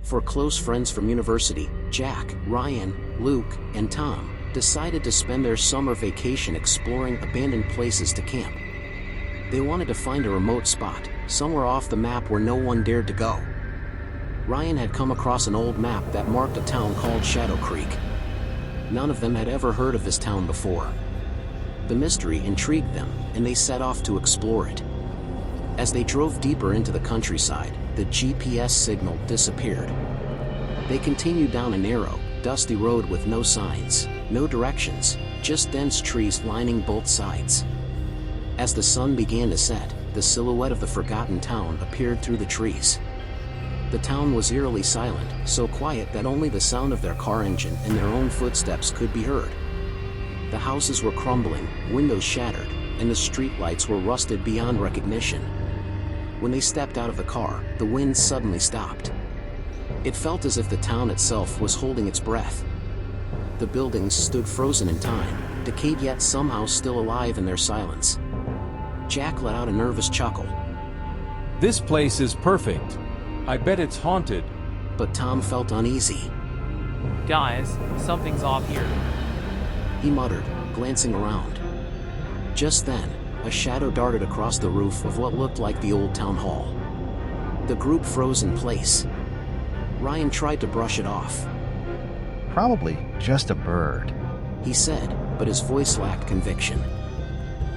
Four close friends from university, Jack, Ryan, Luke, and Tom, decided to spend their summer vacation exploring abandoned places to camp. They wanted to find a remote spot, somewhere off the map where no one dared to go. Ryan had come across an old map that marked a town called Shadow Creek. None of them had ever heard of this town before. The mystery intrigued them, and they set off to explore it. As they drove deeper into the countryside, the GPS signal disappeared. They continued down a narrow, dusty road with no signs, no directions, just dense trees lining both sides. As the sun began to set, the silhouette of the forgotten town appeared through the trees. The town was eerily silent, so quiet that only the sound of their car engine and their own footsteps could be heard. The houses were crumbling, windows shattered, and the streetlights were rusted beyond recognition. When they stepped out of the car, the wind suddenly stopped. It felt as if the town itself was holding its breath. The buildings stood frozen in time, decayed yet somehow still alive in their silence. Jack let out a nervous chuckle. This place is perfect. I bet it's haunted. But Tom felt uneasy. Guys, something's off here. He muttered, glancing around. Just then, a shadow darted across the roof of what looked like the old town hall. The group froze in place. Ryan tried to brush it off. Probably just a bird, he said, but his voice lacked conviction.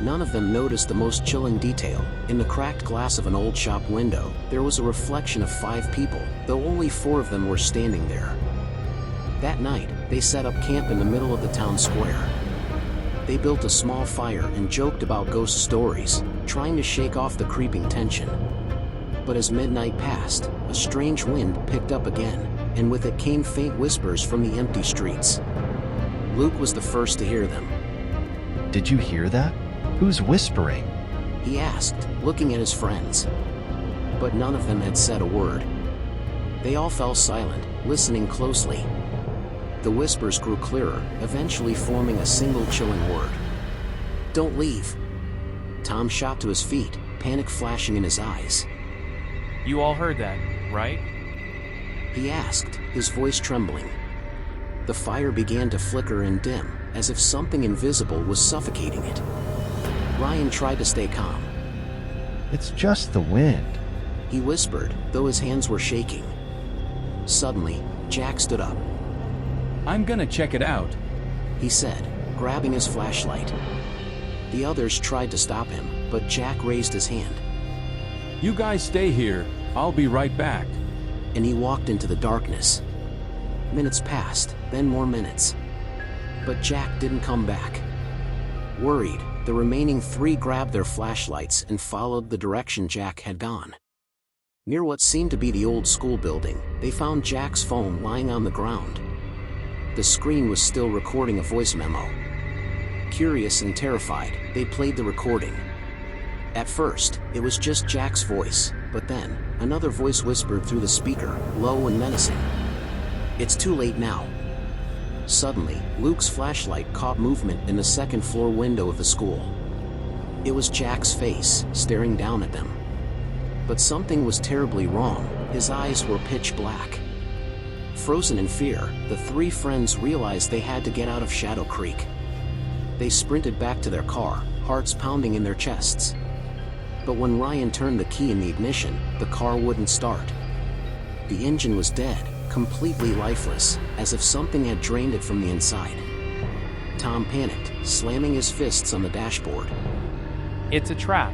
None of them noticed the most chilling detail. In the cracked glass of an old shop window, there was a reflection of 5 people, though only 4 of them were standing there. That night, they set up camp in the middle of the town square. They built a small fire and joked about ghost stories, trying to shake off the creeping tension. But as midnight passed, a strange wind picked up again, and with it came faint whispers from the empty streets. Luke was the first to hear them. Did you hear that? Who's whispering? He asked, looking at his friends. But none of them had said a word. They all fell silent, listening closely. The whispers grew clearer, eventually forming a single chilling word. "Don't leave." Tom shot to his feet, panic flashing in his eyes. You all heard that, right? He asked, his voice trembling. The fire began to flicker and dim, as if something invisible was suffocating it. Ryan tried to stay calm. It's just the wind, he whispered, though his hands were shaking. Suddenly, Jack stood up. I'm gonna check it out, he said, grabbing his flashlight. The others tried to stop him, but Jack raised his hand. You guys stay here, I'll be right back. And he walked into the darkness. Minutes passed, then more minutes. But Jack didn't come back. Worried, the remaining 3 grabbed their flashlights and followed the direction Jack had gone. Near what seemed to be the old school building, they found Jack's phone lying on the ground. The screen was still recording a voice memo. Curious and terrified, they played the recording. At first, it was just Jack's voice, but then, another voice whispered through the speaker, low and menacing. "It's too late now." Suddenly, Luke's flashlight caught movement in the second-floor window of the school. It was Jack's face, staring down at them. But something was terribly wrong. His eyes were pitch black. Frozen in fear, the 3 friends realized they had to get out of Shadow Creek. They sprinted back to their car, hearts pounding in their chests. But when Ryan turned the key in the ignition, the car wouldn't start. The engine was dead, completely lifeless, as if something had drained it from the inside. Tom panicked, slamming his fists on the dashboard. It's a trap.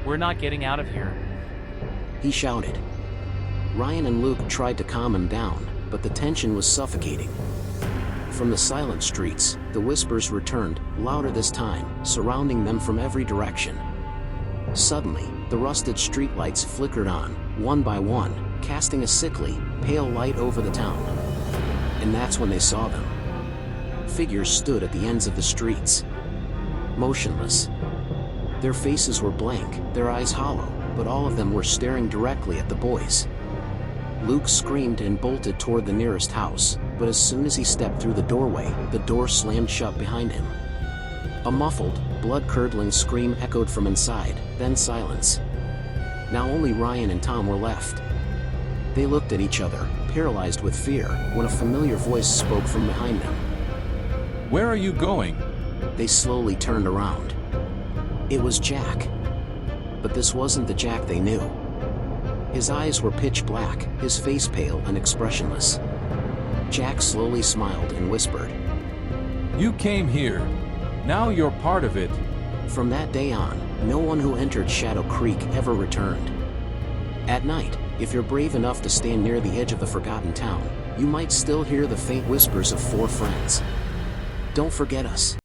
We're not getting out of here. He shouted. Ryan and Luke tried to calm him down, but the tension was suffocating. From the silent streets, the whispers returned, louder this time, surrounding them from every direction. Suddenly, the rusted streetlights flickered on, one by one, casting a sickly, pale light over the town. And that's when they saw them. Figures stood at the ends of the streets. Motionless. Their faces were blank, their eyes hollow, but all of them were staring directly at the boys. Luke screamed and bolted toward the nearest house, but as soon as he stepped through the doorway, the door slammed shut behind him. A muffled, blood-curdling scream echoed from inside, then silence. Now only Ryan and Tom were left. They looked at each other, paralyzed with fear, when a familiar voice spoke from behind them. Where are you going? They slowly turned around. It was Jack. But this wasn't the Jack they knew. His eyes were pitch black, his face pale and expressionless. Jack slowly smiled and whispered, You came here. Now you're part of it. From that day on, no one who entered Shadow Creek ever returned. At night, if you're brave enough to stand near the edge of the forgotten town, you might still hear the faint whispers of four friends. Don't forget us.